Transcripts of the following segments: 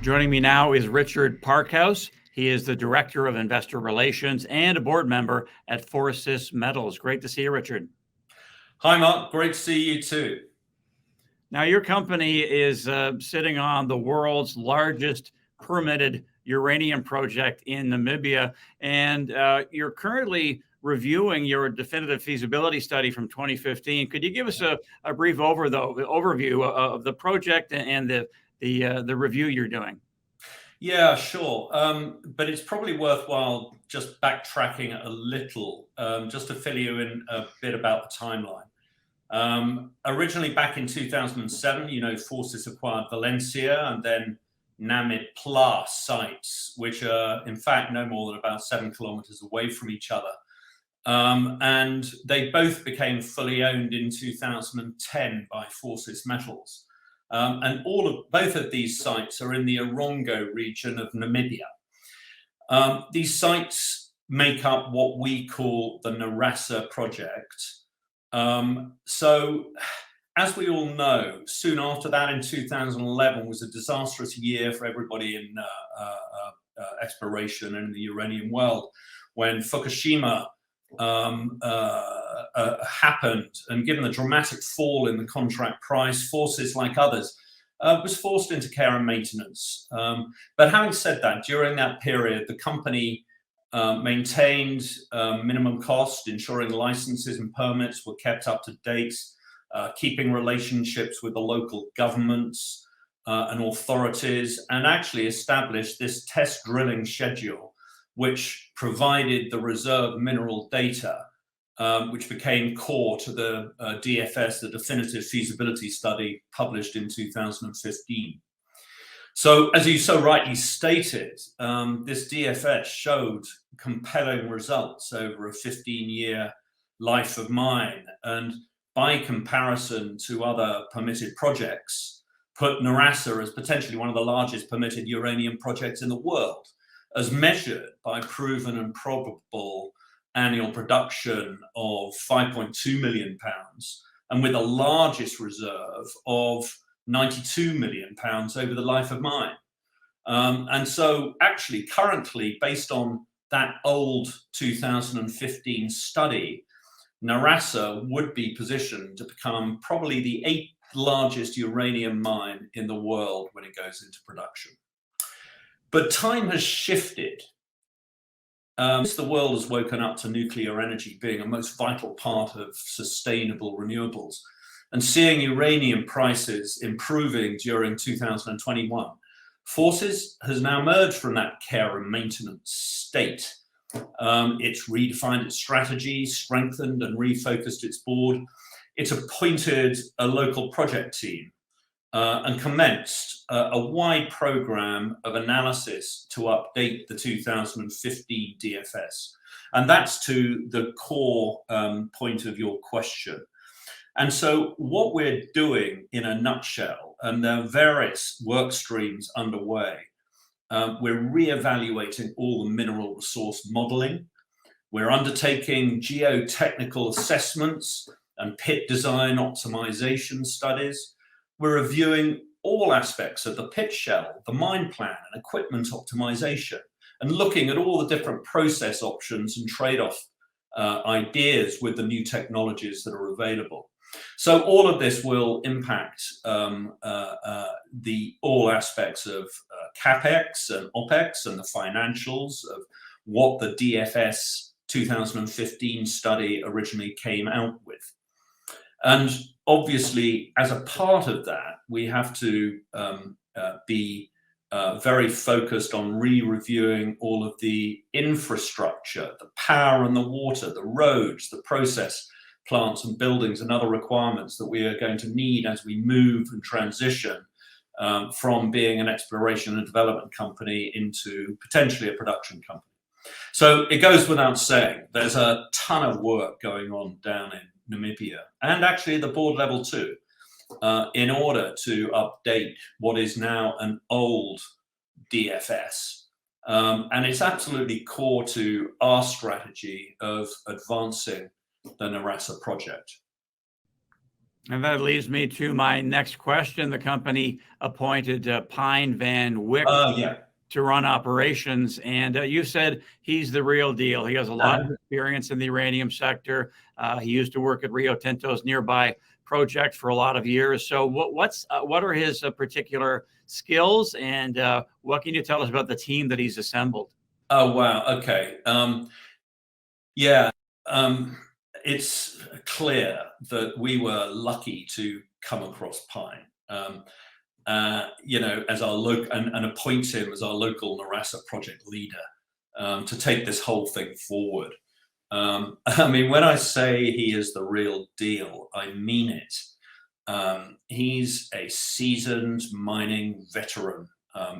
Joining me now is Richard Parkhouse. He is the Director of Investor Relations and a board member at Forsys Metals. Great to see you, Richard. Hi, Mark. Great to see you too. Now, your company is sitting on the world's largest permitted uranium project in Namibia, and you're currently reviewing your definitive feasibility study from 2015. Could you give us a brief overview of the project and the review you're doing? Yeah, sure. But it's probably worthwhile just backtracking a little, just to fill you in a bit about the timeline. Originally back in 2007, Forsys acquired Valencia and then Namib Plus sites, which are in fact no more than about 7 kilometers away from each other. And they both became fully owned in 2010 by Forsys Metals. And both of these sites are in the Erongo region of Namibia. These sites make up what we call the Norasa project. So, as we all know, soon after that in 2011 was a disastrous year for everybody in exploration and in the uranium world, when Fukushima happened, and given the dramatic fall in the contract price, Forsys, like others, was forced into care and maintenance. But having said that, during that period, the company maintained minimum cost, ensuring licenses and permits were kept up to date, keeping relationships with the local governments and authorities, and actually established this test drilling schedule, which provided the reserve mineral data, which became core to the DFS, the definitive feasibility study, published in 2015. So, as you so rightly stated, this DFS showed compelling results over a 15-year life of mine, and by comparison to other permitted projects, put Norasa as potentially one of the largest permitted uranium projects in the world, as measured by proven and probable annual production of 5.2 million pounds, and with the largest reserve of 92 million pounds over the life of mine. And so actually currently, based on that old 2015 study, Norasa would be positioned to become probably the 8th largest uranium mine in the world when it goes into production. But time has shifted. The world has woken up to nuclear energy being a most vital part of sustainable renewables, and seeing uranium prices improving during 2021. Forsys has now emerged from that care and maintenance state. It's redefined its strategy, strengthened and refocused its board. It's appointed a local project team and commenced a wide program of analysis to update the 2015 DFS. And that's to the core point of your question. And so what we're doing in a nutshell, and there are various work streams underway, we're reevaluating all the mineral resource modeling. We're undertaking geotechnical assessments and pit design optimization studies. We're reviewing all aspects of the pit shell, the mine plan and equipment optimization, and looking at all the different process options and trade-off ideas with the new technologies that are available. So all of this will impact all aspects of CapEx and OpEx and the financials of what the DFS 2015 study originally came out with. And obviously, as a part of that, we have to be very focused on re-reviewing all of the infrastructure, the power and the water, the roads, the process plants and buildings and other requirements that we are going to need as we move and transition from being an exploration and development company into potentially a production company. So it goes without saying, there's a ton of work going on down in Namibia, and actually at the board level too, in order to update what is now an old DFS. And it's absolutely core to our strategy of advancing the Norasa project. And that leads me to my next question. The company appointed Pine Van Wyck Yeah. to run operations, and you said he's the real deal. He has a lot of experience in the uranium sector. He used to work at Rio Tinto's nearby project for a lot of years. So what are his particular skills, and what can you tell us about the team that he's assembled? Oh, wow. Okay. Yeah. It's clear that we were lucky to come across Pine. As our local and appoint him as our local Norasa project leader to take this whole thing forward. I mean, when I say he is the real deal, I mean it. He's a seasoned mining veteran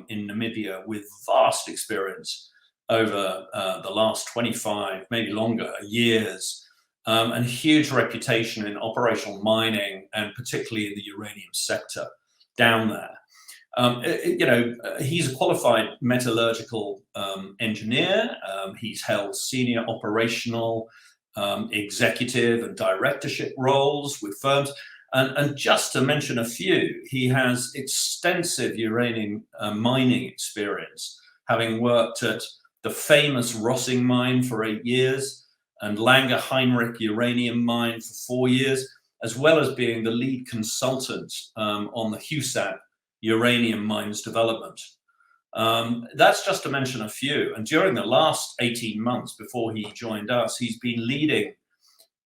in Namibia with vast experience over the last 25, maybe longer, years, and huge reputation in operational mining and particularly in the uranium sector down there. He's a qualified metallurgical engineer. He's held senior operational, executive and directorship roles with firms. And just to mention a few, he has extensive uranium mining experience, having worked at the famous Rossing mine for 8 years and Langer Heinrich uranium mine for 4 years, as well as being the lead consultant on the Husat uranium mines development. That's just to mention a few. And during the last 18 months before he joined us, he's been leading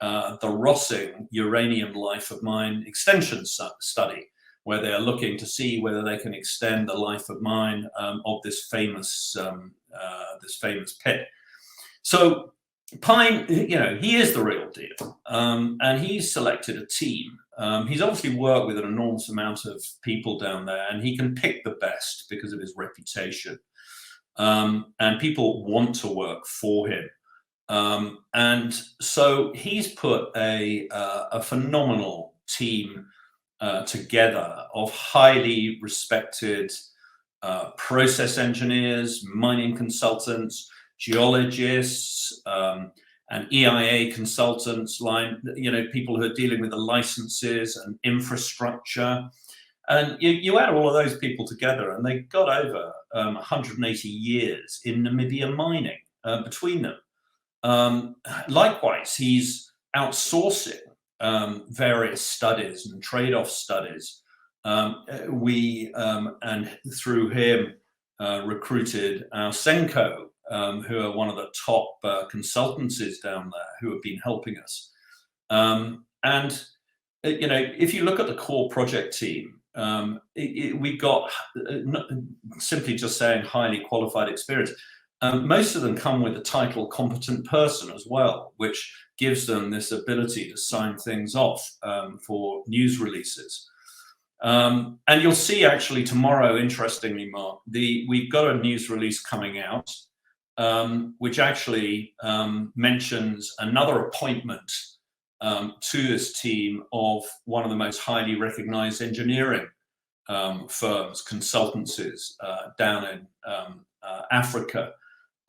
the Rossing uranium life of mine extension study, where they are looking to see whether they can extend the life of mine of this famous pit. So Pine, he is the real deal, and he's selected a team. He's obviously worked with an enormous amount of people down there, and he can pick the best because of his reputation. And people want to work for him. And so he's put a phenomenal team together of highly respected process engineers, mining consultants, geologists, and EIA consultants, people who are dealing with the licenses and infrastructure. And you add all of those people together, and they've got over 180 years in Namibia mining between them. Likewise, he's outsourcing various studies and trade-off studies. And through him, recruited our Senko, who are one of the top consultancies down there who have been helping us. If you look at the core project team, we've got, simply just saying, highly qualified experience. Most of them come with the title competent person as well, which gives them this ability to sign things off for news releases. And you'll see actually tomorrow, interestingly, Mark, we've got a news release coming out, which actually mentions another appointment to this team of one of the most highly recognized engineering firms, consultancies down in Africa,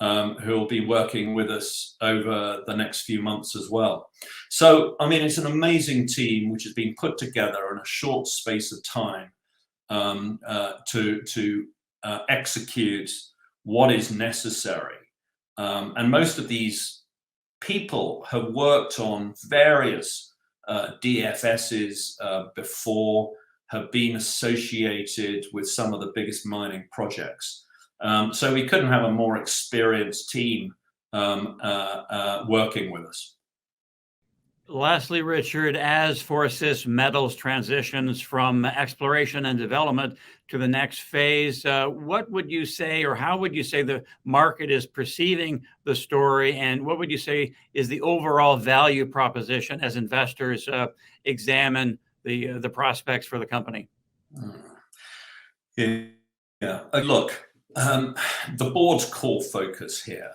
who will be working with us over the next few months as well. So, I mean, it's an amazing team which has been put together in a short space of time to execute what is necessary. And most of these people have worked on various DFSs before, have been associated with some of the biggest mining projects. So we couldn't have a more experienced team working with us. Lastly, Richard, as Forsys Metals transitions from exploration and development to the next phase, what would you say, or how would you say the market is perceiving the story, and what would you say is the overall value proposition as investors examine the prospects for the company? Yeah. Look, the board's core focus here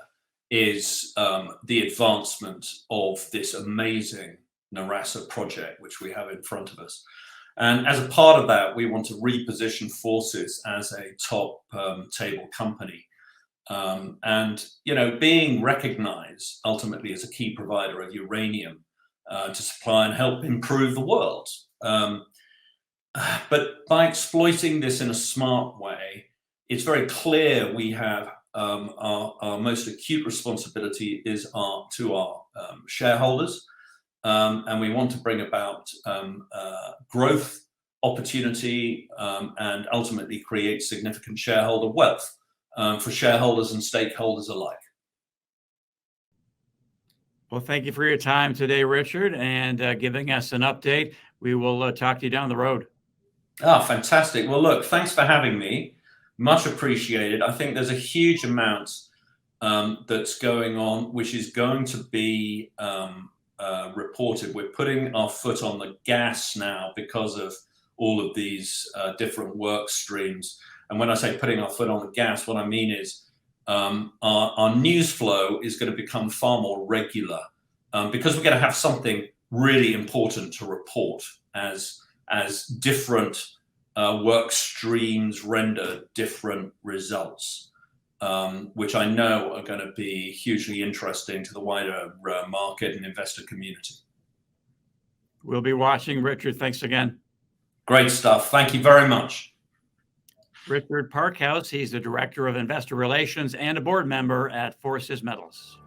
is the advancement of this amazing Norasa project, which we have in front of us. And as a part of that, we want to reposition Forsys as a top table company. And, being recognized ultimately as a key provider of uranium to supply and help improve the world. But by exploiting this in a smart way, it's very clear we have our most acute responsibility is to our shareholders, and we want to bring about growth, opportunity, and ultimately create significant shareholder wealth for shareholders and stakeholders alike. Well, thank you for your time today, Richard, and giving us an update. We will talk to you down the road. Ah, fantastic. Well, look, thanks for having me. Much appreciated. I think there's a huge amount that's going on, which is going to be reported. We're putting our foot on the gas now because of all of these different work streams. And when I say putting our foot on the gas, what I mean is our news flow is going to become far more regular because we're going to have something really important to report as different work streams render different results, which I know are going to be hugely interesting to the wider market and investor community. We'll be watching, Richard. Thanks again. Great stuff. Thank you very much. Richard Parkhouse, he's the Director of Investor Relations and a board member at Forsys Metals.